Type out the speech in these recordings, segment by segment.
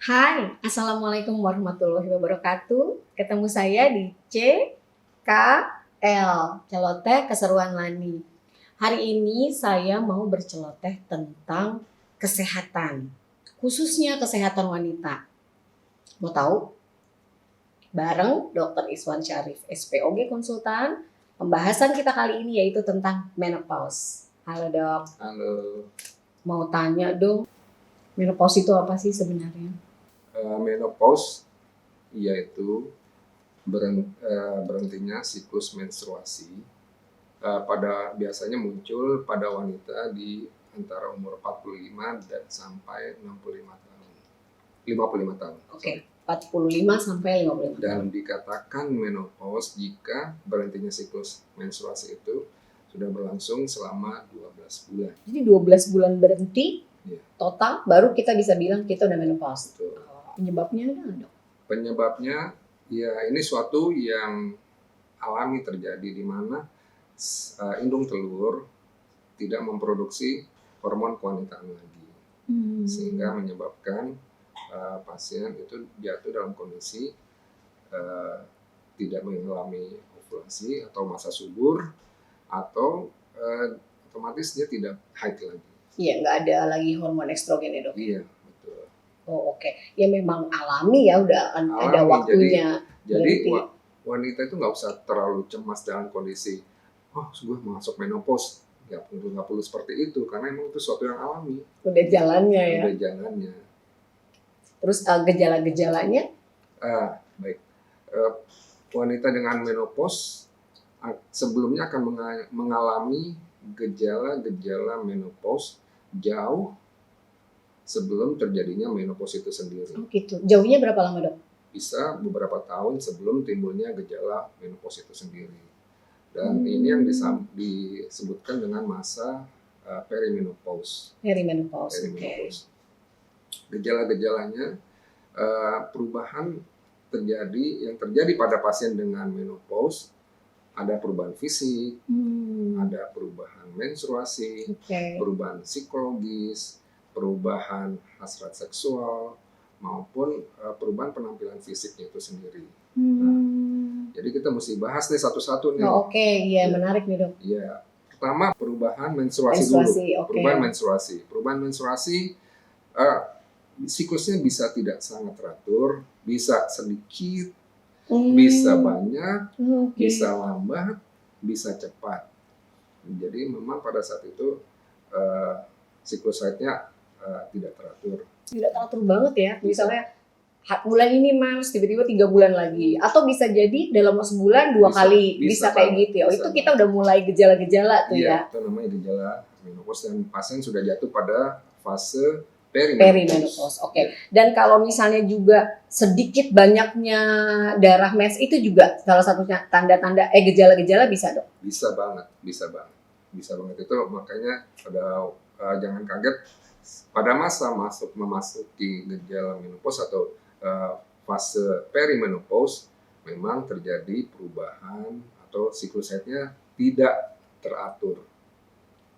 Hai, Assalamualaikum warahmatullahi wabarakatuh. Ketemu saya di CKL, Celoteh Keseruan Lani. Hari ini saya mau berceloteh tentang kesehatan, khususnya kesehatan wanita. Mau tahu? Bareng Dr. Iswan Syarif, SPOG Konsultan. Pembahasan kita kali ini yaitu tentang menopause. Halo dok, Halo, mau tanya dong, menopause itu apa sih sebenarnya? menopause yaitu berhentinya siklus menstruasi pada biasanya muncul pada wanita di antara umur 45 dan sampai 65 tahun. 55 tahun. Oke, 45 sampai 55 tahun. Dan dikatakan menopause jika berhentinya siklus menstruasi itu sudah berlangsung selama 12 bulan. Jadi 12 bulan berhenti, Iya. total baru kita bisa bilang kita udah menopause. Betul. Penyebabnya ada nggak, dok? Penyebabnya ya ini suatu yang alami terjadi di mana indung telur tidak memproduksi hormon kewangitan lagi, sehingga menyebabkan pasien itu jatuh dalam kondisi tidak mengalami ovulasi atau masa subur, atau otomatis dia tidak haid lagi. Iya, nggak ada lagi hormon estrogen ya, dok? Iya, betul. Oh, oke. Ya memang alami ya, udah ada Alami, waktunya. Jadi berhenti. wanita itu nggak usah terlalu cemas dalam kondisi, oh gue masuk menopause. Nggak perlu seperti itu, karena emang itu sesuatu yang alami. Udah jalannya ya. Udah jalannya. Terus gejala-gejalanya? Baik. Wanita dengan menopause sebelumnya akan mengalami gejala-gejala menopause jauh sebelum terjadinya menopause itu sendiri. Oh gitu. Jauhnya berapa lama, dok? Bisa beberapa tahun sebelum timbulnya gejala menopause itu sendiri. Dan ini yang disebutkan dengan masa perimenopause. Perimenopause. Perimenopause. Gejala-gejalanya perubahan yang terjadi pada pasien dengan menopause, ada perubahan fisik, ada perubahan menstruasi, perubahan psikologis, perubahan hasrat seksual, maupun perubahan penampilan fisiknya itu sendiri. Nah, jadi kita mesti bahas nih satu-satu nih. Oh, iya, menarik nih, dok. Iya. Pertama, perubahan menstruasi dulu. Perubahan menstruasi. Perubahan menstruasi siklusnya bisa tidak sangat teratur, bisa sedikit, bisa banyak, bisa lambat, bisa cepat. Jadi memang pada saat itu siklus haidnya tidak teratur. Tidak teratur banget ya. Misalnya bulan ini Mas, tiba-tiba 3 bulan lagi. Atau bisa jadi dalam sebulan 2 kali. Bisa kayak gitu ya. Itu kita udah mulai gejala-gejala tuh ya. Itu namanya gejala menopause, dan pasien sudah jatuh pada fase perimenopause. Oke. Dan kalau misalnya juga sedikit banyaknya darah mens, itu juga salah satunya tanda-tanda gejala-gejala bisa, dok? Bisa banget. Itu makanya jangan kaget pada masa memasuki gejala menopause atau fase perimenopause, memang terjadi perubahan atau siklus haidnya tidak teratur.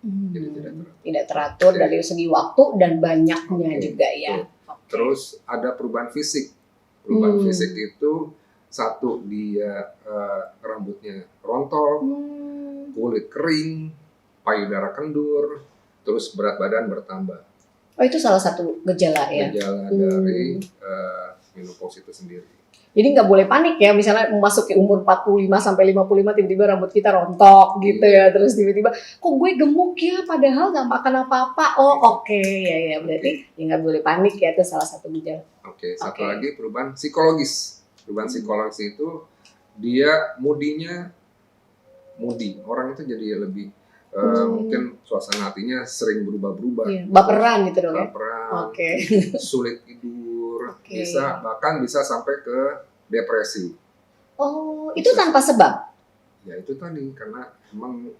Jadi tidak teratur dari segi waktu dan banyaknya juga ya. Terus ada perubahan fisik. Perubahan fisik itu satu, dia rambutnya rontok, kulit kering, payudara kendur, terus berat badan bertambah. Oh, itu salah satu gejala ya? Gejala dari menopause itu sendiri. Jadi nggak boleh panik ya, misalnya memasuki umur 45 sampai 55 tiba-tiba rambut kita rontok gitu ya, terus tiba-tiba kok gue gemuk ya padahal nggak makan apa-apa. Oh oke, ya berarti ya nggak boleh panik ya, itu salah satu gejala. Satu lagi perubahan psikologis. Perubahan psikologis itu dia moody, orang itu jadi lebih mungkin suasana hatinya sering berubah-ubah. Baperan gitu dong ya? Baperan, sulit tidur, bahkan bisa sampai ke depresi. Oh, itu tanpa sebab? Ya itu tadi, karena emang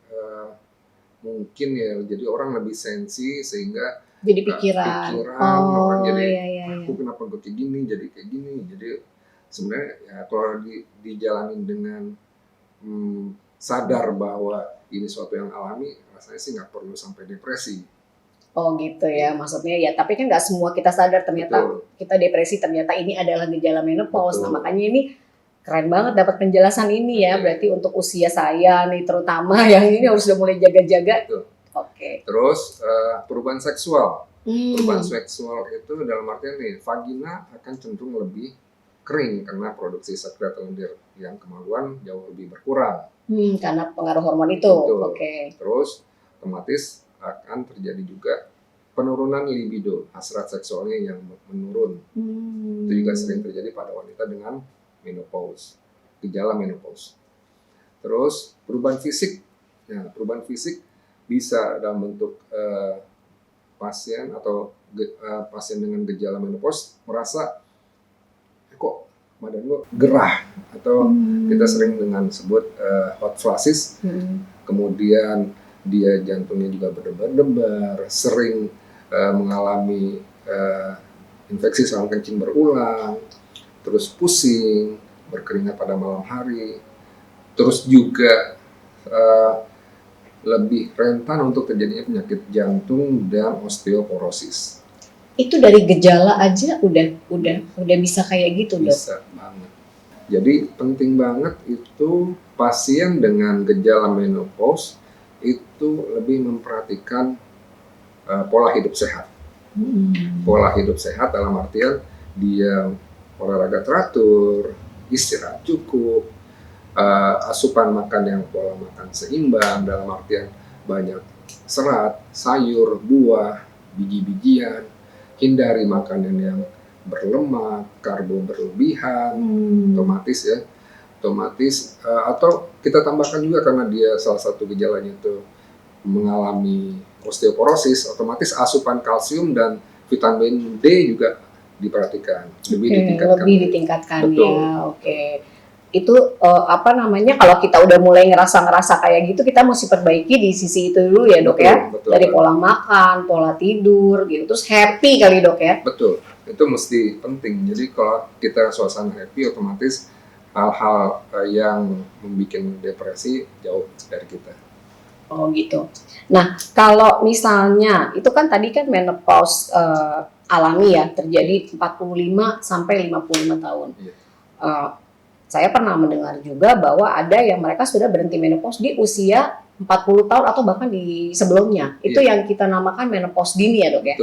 mungkin ya, jadi orang lebih sensi sehingga jadi pikiran. Aku kenapa gue kayak gini, jadi kayak gini. Jadi sebenarnya ya kalau dijalanin dengan sadar bahwa ini suatu yang alami, rasanya sih nggak perlu sampai depresi. Oh gitu ya, maksudnya ya. Tapi kan nggak semua kita sadar ternyata kita depresi, ternyata ini adalah gejala menopause. Nah makanya ini keren banget dapat penjelasan ini ya. Berarti untuk usia saya nih terutama yang ini harus udah mulai jaga-jaga. Oke. Terus perubahan seksual. Perubahan seksual itu dalam artian nih, vagina akan cenderung lebih kering karena produksi sekret lendir yang kemaluan jauh lebih berkurang. Karena pengaruh hormon itu. Oke. Terus otomatis akan terjadi juga penurunan libido, hasrat seksualnya yang menurun. Itu juga sering terjadi pada wanita dengan menopause, gejala menopause. Terus perubahan fisik. Nah, perubahan fisik bisa dalam bentuk pasien atau pasien dengan gejala menopause merasa kok badan gue gerah, atau kita sering dengan sebut hot flashes. Kemudian dia jantungnya juga berdebar-debar, sering mengalami infeksi saluran kencing berulang, terus pusing, berkeringat pada malam hari, terus juga lebih rentan untuk terjadinya penyakit jantung dan osteoporosis. Itu dari gejala aja udah bisa kayak gitu, Dok? Bisa banget. Jadi penting banget itu pasien dengan gejala menopause itu lebih memperhatikan pola hidup sehat. Pola hidup sehat dalam artian dia olahraga teratur, istirahat cukup, asupan makan yang pola makan seimbang dalam artian banyak serat, sayur, buah, biji-bijian, hindari makanan yang berlemak, karbo berlebihan, otomatis atau kita tambahkan juga karena dia salah satu gejalanya itu mengalami osteoporosis, otomatis asupan kalsium dan vitamin D juga diperhatikan, lebih ditingkatkan ya. Itu kalau kita udah mulai ngerasa kayak gitu, kita mesti perbaiki di sisi itu dulu ya, Dok. Betul. Dari pola makan, pola tidur gitu, terus happy kali, Dok ya. Betul, itu mesti penting. Jadi kalau kita suasana happy, otomatis hal-hal yang membuat depresi jauh dari kita. Oh gitu. Nah kalau misalnya itu kan tadi kan menopause alami ya, terjadi 45 sampai 55 tahun. Iya. Saya pernah mendengar juga bahwa ada yang mereka sudah berhenti menopause di usia 40 tahun atau bahkan di sebelumnya. Itu yang kita namakan menopause dini ya, Dok ya?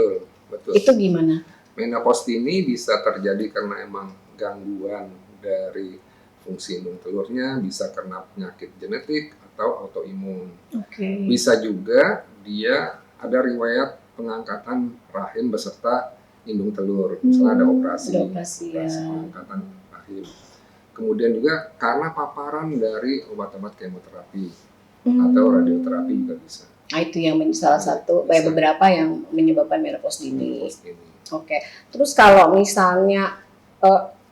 Betul. Itu gimana? Menopause dini bisa terjadi karena emang gangguan dari fungsi indung telurnya, bisa karena penyakit genetik atau autoimun. Bisa juga dia ada riwayat pengangkatan rahim beserta indung telur, misalnya ada operasi pengangkatan rahim. Kemudian juga karena paparan dari obat-obat kemoterapi atau radioterapi juga bisa. Nah itu yang salah satu beberapa yang menyebabkan menopause dini. Terus kalau misalnya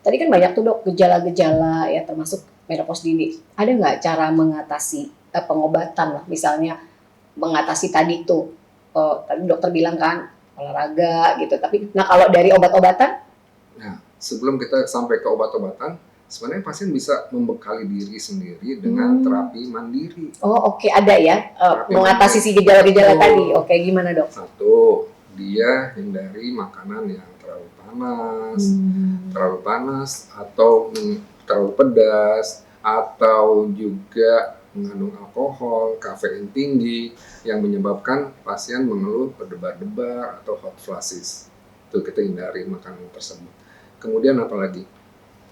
tadi kan banyak tuh, Dok, gejala-gejala ya termasuk menopause dini. Ada nggak cara mengatasi pengobatan lah, misalnya mengatasi tadi tuh tadi dokter bilang kan olahraga gitu. Tapi kalau dari obat-obatan? Nah sebelum kita sampai ke obat-obatan, sebenarnya pasien bisa membekali diri sendiri dengan terapi mandiri. Ada ya mengatasi si gejala-gejala tadi. Gimana, Dok? Satu, dia hindari makanan yang terlalu panas atau terlalu pedas, atau juga mengandung alkohol, kafein tinggi yang menyebabkan pasien mengeluh berdebar-debar atau hot flashes. Itu kita hindari makanan tersebut. Kemudian apalagi?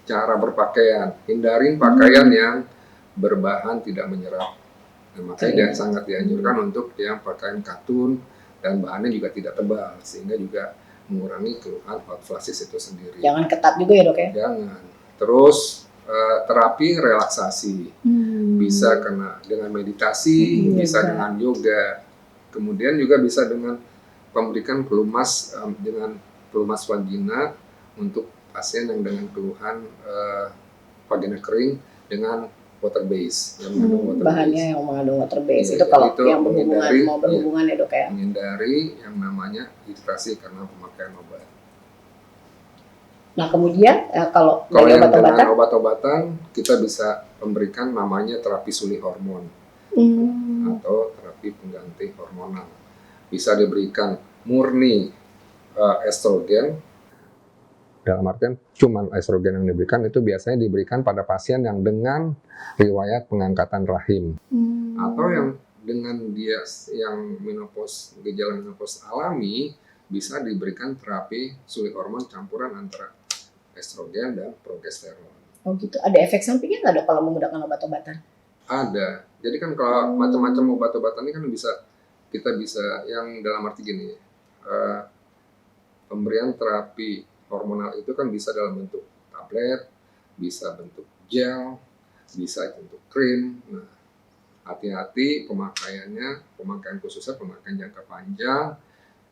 Cara berpakaian, hindarin pakaian yang berbahan tidak menyerap. Makanya sangat dianjurkan untuk yang pakaian katun dan bahannya juga tidak tebal, sehingga juga mengurangi keluhan hot flashes itu sendiri. Jangan ketat juga ya, Dok ya? Jangan. Terus terapi relaksasi, bisa dengan meditasi, bisa dengan yoga. Kemudian juga bisa dengan memberikan pelumas vagina untuk pasien yang dengan keluhan vagina kering dengan water base, yang mengandung water base. Itu kalau yang berhubungan ya, Dok ya. Menghindari yang namanya iritasi karena pemakaian obat. Nah kemudian kalau yang dengan obat-obatan kita bisa memberikan namanya terapi suli hormon atau terapi pengganti hormonal. Bisa diberikan murni estrogen, dalam artian cuman estrogen yang diberikan, itu biasanya diberikan pada pasien yang dengan riwayat pengangkatan rahim. Atau yang dengan dia yang menopause, gejala menopause alami, bisa diberikan terapi sulit hormon campuran antara estrogen dan progesteron. Oh gitu, ada efek sampingnya nggak dok kalau menggunakan obat-obatan? Ada. Jadi kan kalau macam-macam obat-obatan ini kan kita bisa yang dalam arti gini, pemberian terapi hormonal itu kan bisa dalam bentuk tablet, bisa bentuk gel, bisa bentuk krim. Nah, hati-hati pemakaian khususnya pemakaian jangka panjang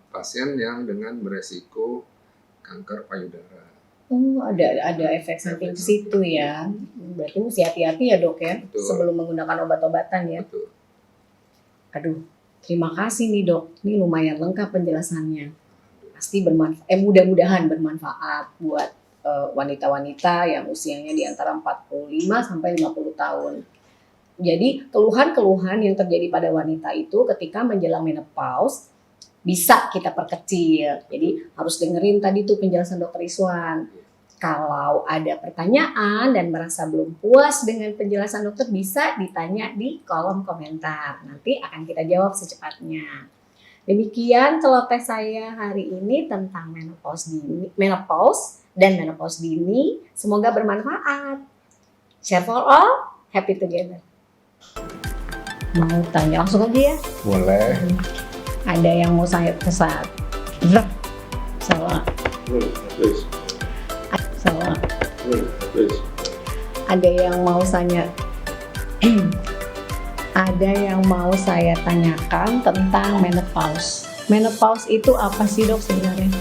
pasien yang dengan beresiko kanker payudara. Oh, ada efek samping ke situ ya. Berarti mesti hati-hati ya dok ya. Betul. Sebelum menggunakan obat-obatan ya. Betul. Aduh, terima kasih nih dok. Ini lumayan lengkap penjelasannya. Pasti mudah-mudahan bermanfaat buat wanita-wanita yang usianya di antara 45 sampai 50 tahun. Jadi keluhan-keluhan yang terjadi pada wanita itu ketika menjelang menopause bisa kita perkecil. Jadi harus dengerin tadi tuh penjelasan Dr. Rizwan. Kalau ada pertanyaan dan merasa belum puas dengan penjelasan dokter, bisa ditanya di kolom komentar. Nanti akan kita jawab secepatnya. Demikian celoteh saya hari ini tentang menopause dan menopause dini. Semoga bermanfaat. Share for all, happy together. Mau tanya langsung aja ya? Boleh. Ada yang mau saya pesan? Salah. Salah. Ada yang mau saya tanyakan tentang menopause. Menopause itu apa sih dok sebenarnya?